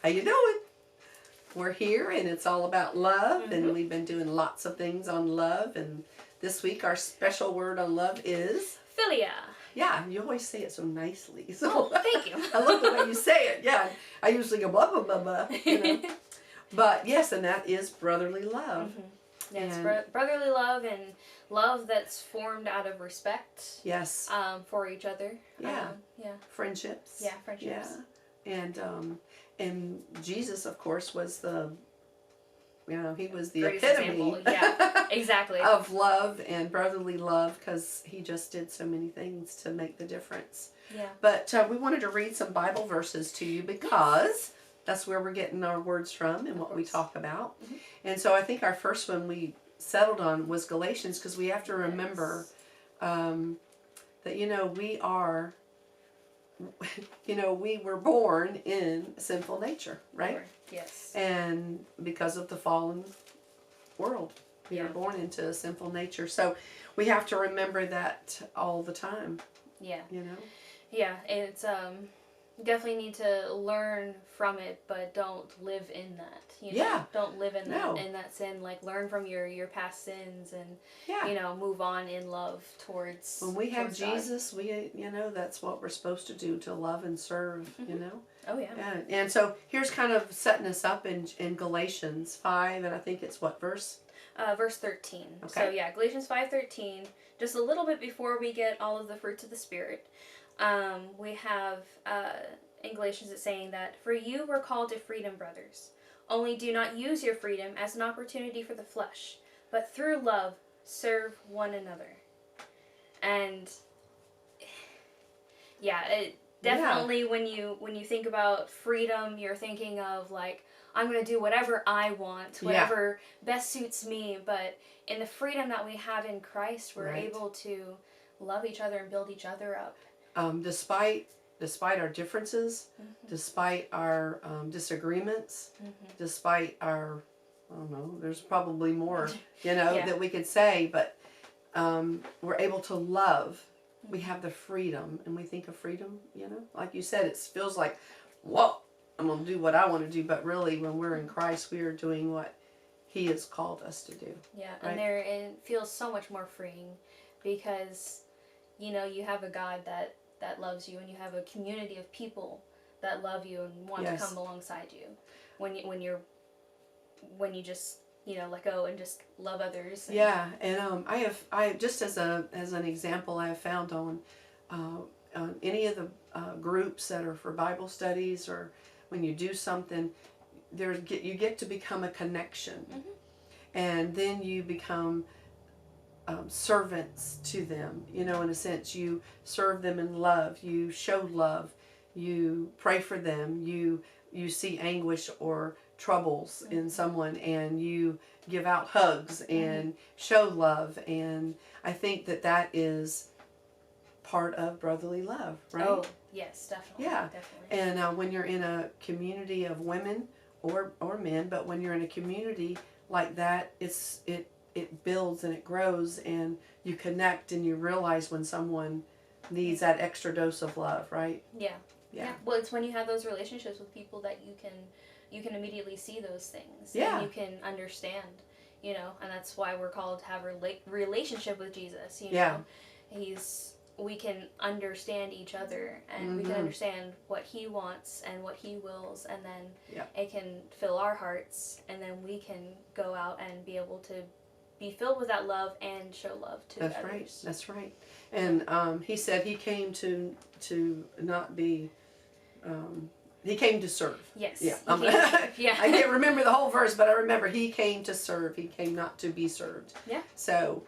How you doing? We're here, and it's all about love, and we've been doing lots of things on love, and this week our special word on love is... Philia. Yeah, you always say it so nicely. So oh, thank you. I love the way you say it. Yeah, I usually go blah, blah, blah, blah, you know. But yes, and that is brotherly love. Mm-hmm. Yeah, it's brotherly love, and love that's formed out of respect. Yes. For each other. Yeah. Yeah. Friendships. Yeah, friendships. Yeah. And Jesus, of course, was he was the Greatest epitome. Example. Yeah, exactly. of love and brotherly love, because he just did so many things to make the difference. Yeah. But we wanted to read some Bible verses to you because that's where we're getting our words from and what we talk about. Mm-hmm. And so I think our first one we settled on was Galatians, because we have to remember that, we are... we were born in sinful nature, right? Yes. And because of the fallen world, we are born into a sinful nature. So we have to remember that all the time. Yeah. Yeah, it's definitely need to learn from it, but don't live in that. Don't live in that sin. Like, learn from your past sins, and move on in love towards. When we have Jesus, God. we that's what we're supposed to do, to love and serve. Oh yeah. And so here's kind of setting us up in Galatians 5, and I think it's what verse? Verse 13. Okay. So yeah, Galatians 5:13. Just a little bit before we get all of the fruits of the Spirit. We have in Galatians it's saying that, "For you were called to freedom, brothers. Only do not use your freedom as an opportunity for the flesh, but through love serve one another." And definitely when you think about freedom, you're thinking of like, I'm going to do whatever I want, whatever best suits me. But in the freedom that we have in Christ, we're able to love each other and build each other up. Despite our differences, despite our disagreements, despite our, I don't know, there's probably more, that we could say, but we're able to love. We have the freedom, and we think of freedom, like you said, it feels like, whoa, I'm going to do what I want to do, but really when we're in Christ, we are doing what He has called us to do. Yeah, right? And it feels so much more freeing, because, you have a God that loves you, and you have a community of people that love you and want to come alongside you when you just let go and just love others. And I just as an example, I have found on any of the groups that are for Bible studies, or when you do something, you get to become a connection, and then you become servants to them. In a sense, you serve them in love. You show love. You pray for them. You see anguish or troubles in someone, and you give out hugs and show love. And I think that is part of brotherly love, right? Oh, yes, definitely. Yeah, definitely. And when you're in a community of women or men, but when you're in a community like that, it builds and it grows, and you connect, and you realize when someone needs that extra dose of love, right? Yeah. Well, it's when you have those relationships with people that you can immediately see those things. Yeah. And you can understand, and that's why we're called to have a relationship with Jesus. We can understand each other, and we can understand what He wants and what He wills, and then it can fill our hearts, and then we can go out and be able to be filled with that love and show love to others. That's right. And He said He came to not be... He came to serve. Yes. Yeah. Yeah. I can't remember the whole verse, but I remember He came to serve. He came not to be served. Yeah. So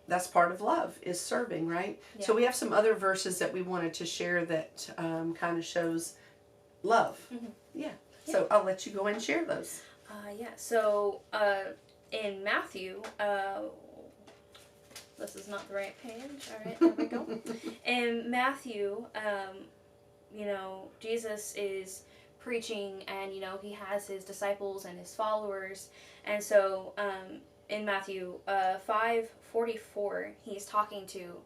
that's part of love, is serving, right? Yeah. So we have some other verses that we wanted to share that kind of shows love. Yeah. So I'll let you go and share those. So in Matthew, this is not the right page. All right, there we go. In Matthew, Jesus is preaching, and He has His disciples and His followers, and so in Matthew 5:44, He's talking to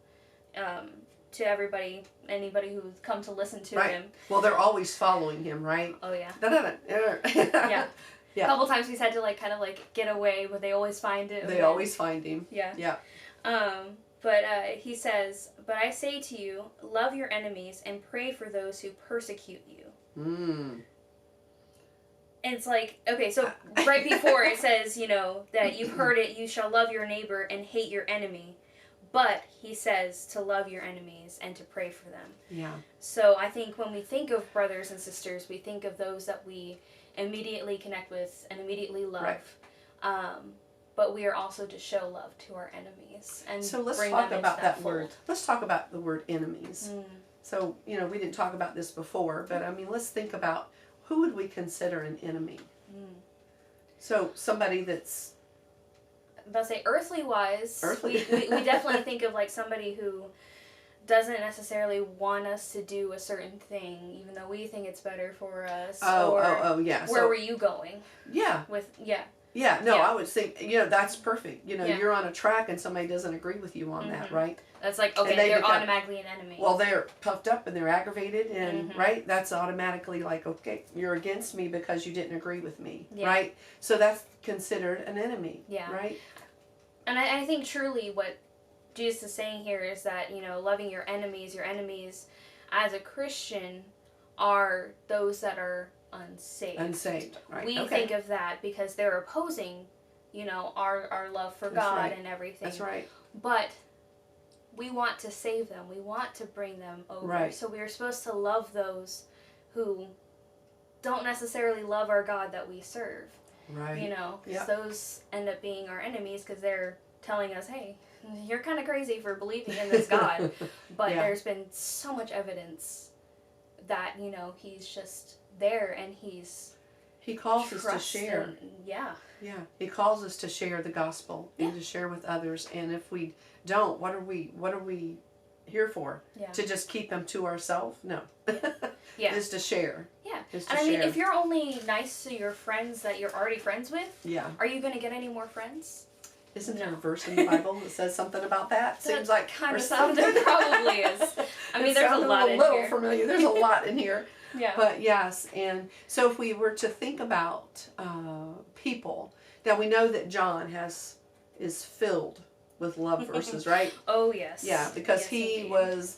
to anybody who's come to listen to right. him. Well, they're always following him, right? Oh yeah. Yeah. Yeah. A couple times he's had to like kind of like get away, but they always find him. They always find him. Yeah. Yeah. But he says, "But I say to you, love your enemies and pray for those who persecute you." Mm. And it's like, okay, so right before it says, you know, that you've heard it, you shall love your neighbor and hate your enemy. But he says to love your enemies and to pray for them. Yeah. So I think when we think of brothers and sisters, we think of those that we immediately connect with and immediately love. Right. But we are also to show love to our enemies. And so let's bring talk them about into that fold. word. Let's talk about the word enemies. Mm. So, you know, we didn't talk about this before, but I mean, let's think about who would we consider an enemy? Mm. So somebody that's... But say earthly wise, Earthly. we definitely think of like somebody who doesn't necessarily want us to do a certain thing, even though we think it's better for us. Oh, yeah. Where were you going? Yeah. Yeah, no, Yeah. I would think, you know, that's perfect. You know, Yeah. you're on a track and somebody doesn't agree with you on that, right? That's like, okay, they're automatically an enemy. Well, they're puffed up and they're aggravated and, Mm-hmm. right? That's automatically like, okay, you're against me because you didn't agree with me, Yeah. right? So that's considered an enemy, Yeah. right? And I think truly what Jesus is saying here is that, you know, loving your enemies as a Christian are those that are unsaved. Unsaved, right. We think of that because they're opposing, you know, our love for That's God right. and everything. That's right. But we want to save them. We want to bring them over. Right. So we are supposed to love those who don't necessarily love our God that we serve. Right. You know, 'cause Yeah. those end up being our enemies because they're telling us, hey, you're kind of crazy for believing in this God. But Yeah. there's been so much evidence that, you know, he's just there and He calls us to share. Yeah. Yeah. He calls us to share the gospel and to share with others. And if we don't, what are we here for? Yeah. To just keep them to ourselves? No. Yeah. Is to share. Yeah. Is to And I mean, share. if you're only nice to your friends that you're already friends with, Yeah. are you going to get any more friends? Isn't there a verse in the Bible that says something about that? Seems like kind of or sounded something. probably is. I mean, It there's a sounded lot in little here. familiar. There's a lot in here. Yeah. But yes, and so if we were to think about people, now we know that John is filled with love verses, right? Oh yes. Yeah, because Yes, he indeed. was.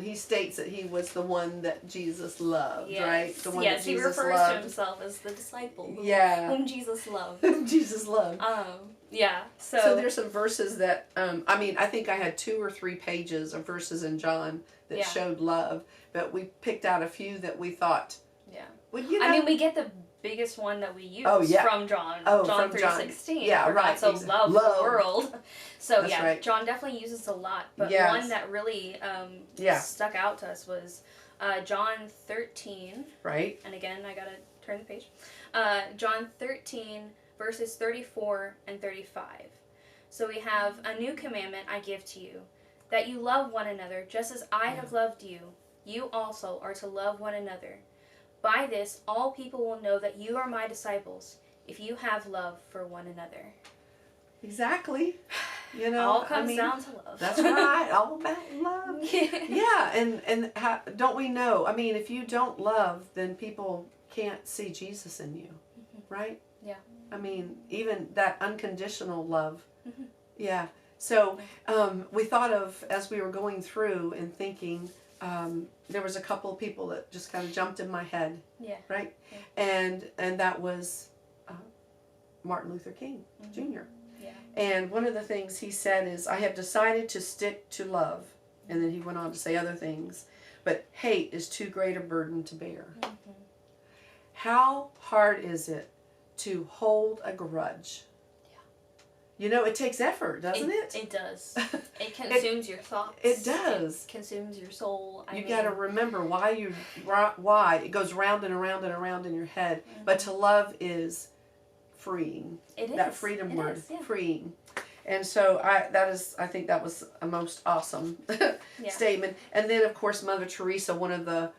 He states that he was the one that Jesus loved, Yes. right? The one yes, that he Jesus refers loved. to himself as the disciple whom Jesus loved. Jesus loved. Yeah. So there's some verses that I mean, I think I had 2 or 3 pages of verses in John that showed love, but we picked out a few that we thought. Yeah. Well, you know, I mean, we get the biggest one that we use from John. John 3:16. Yeah, right. So love the world. So That's right. John definitely uses a lot, but Yes. one that really stuck out to us was John 13. Right. And again, I gotta turn the page. John 13 verses 34 and 35. So we have a new commandment I give to you, that you love one another just as I have loved you. You also are to love one another. By this, all people will know that you are my disciples, if you have love for one another. Exactly. You know, all comes down to love. That's right. All about love. Yeah, and how, don't we know? I mean, if you don't love, then people can't see Jesus in you, right? Yeah. I mean, even that unconditional love. Yeah. So we thought of, as we were going through and thinking, there was a couple of people that just kind of jumped in my head. Yeah. Right? Yeah. And that was Martin Luther King Jr. Yeah. And one of the things he said is, I have decided to stick to love. And then he went on to say other things. But hate is too great a burden to bear. How hard is it to hold a grudge? You know, it takes effort, doesn't it? It does. It consumes your thoughts. It does. It consumes your soul. You got to remember why it goes round and around and around in your head. But to love is freeing. It is. That freedom word, yeah. freeing. And so I think that was a most awesome statement. And then of course Mother Teresa, one of the,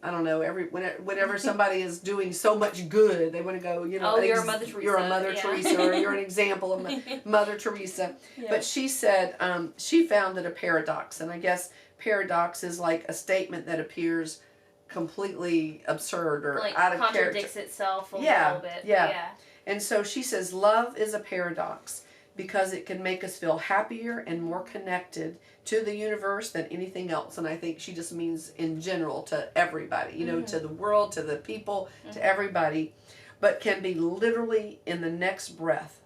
I don't know, whenever somebody is doing so much good, they want to go, you know, you're a Mother Teresa. You're a Mother Teresa, or you're an example of Mother Teresa. Yeah. But she said she founded a paradox, and I guess paradox is like a statement that appears completely absurd or like out of contradicts character. itself a Yeah, little bit. yeah. And so she says, love is a paradox because it can make us feel happier and more connected to the universe than anything else. And I think she just means in general to everybody, you know, to the world, to the people, to everybody, but can be literally in the next breath,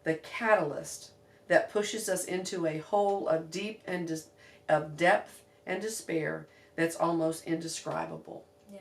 the catalyst that pushes us into a hole of deep and of depth and despair that's almost indescribable. Yeah.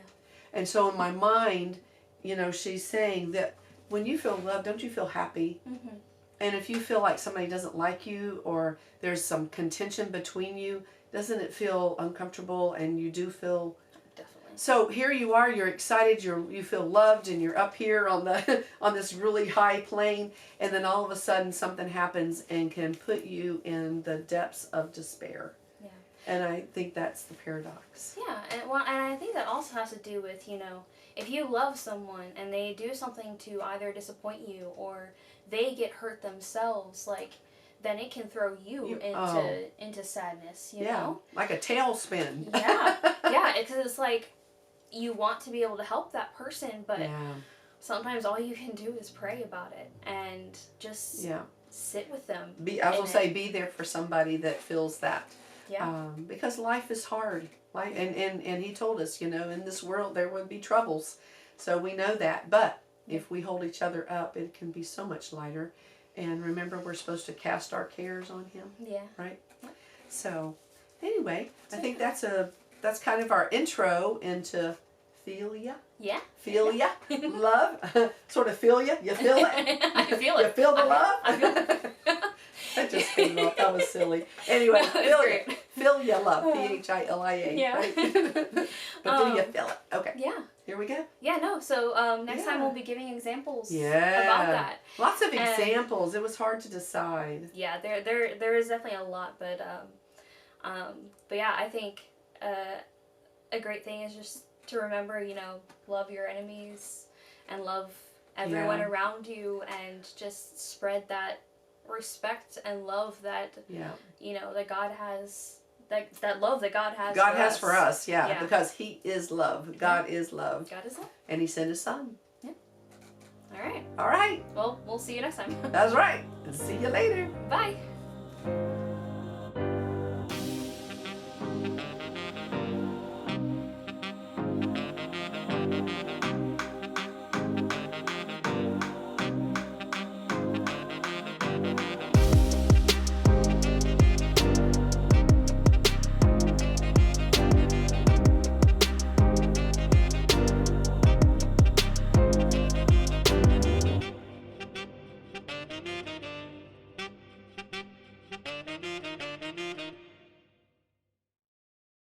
And so in my mind, you know, she's saying that when you feel loved, don't you feel happy? Mm-hmm. And if you feel like somebody doesn't like you or there's some contention between you, doesn't it feel uncomfortable? And you do feel... Definitely. So here you are, you're excited, you feel loved, and you're up here on the on this really high plane, and then all of a sudden something happens and can put you in the depths of despair. Yeah. And I think that's the paradox. Yeah, and I think that also has to do with, you know, if you love someone and they do something to either disappoint you or they get hurt themselves, like, then it can throw you into sadness, you know? Like a tailspin. Yeah, because it's like you want to be able to help that person, but sometimes all you can do is pray about it and just sit with them. I was going to say, be there for somebody that feels that. Yeah. Because life is hard. And he told us, you know, in this world there would be troubles. So we know that. But if we hold each other up, it can be so much lighter. And remember, we're supposed to cast our cares on him. Yeah. Right? Yeah. So, anyway, I think that's kind of our intro into Philia. Yeah. Philia. Love. Sort of Philia. You feel it? I feel it. You feel the love? I feel it. That just came off. That was silly. Anyway, Philia. Philia love. Philia. Yeah. Right? But do you feel it? Okay. Yeah. Here we go. Yeah, no. So next time we'll be giving examples about that. Lots of examples. It was hard to decide. Yeah, there is definitely a lot, but yeah, I think a great thing is just to remember, you know, love your enemies and love everyone around you, and just spread that respect and love that you know that God has. That love that God has for us, because He is love. God is love. God is love. And He sent His Son. Yeah. All right. All right. Well, we'll see you next time. That's right. See you later. Bye.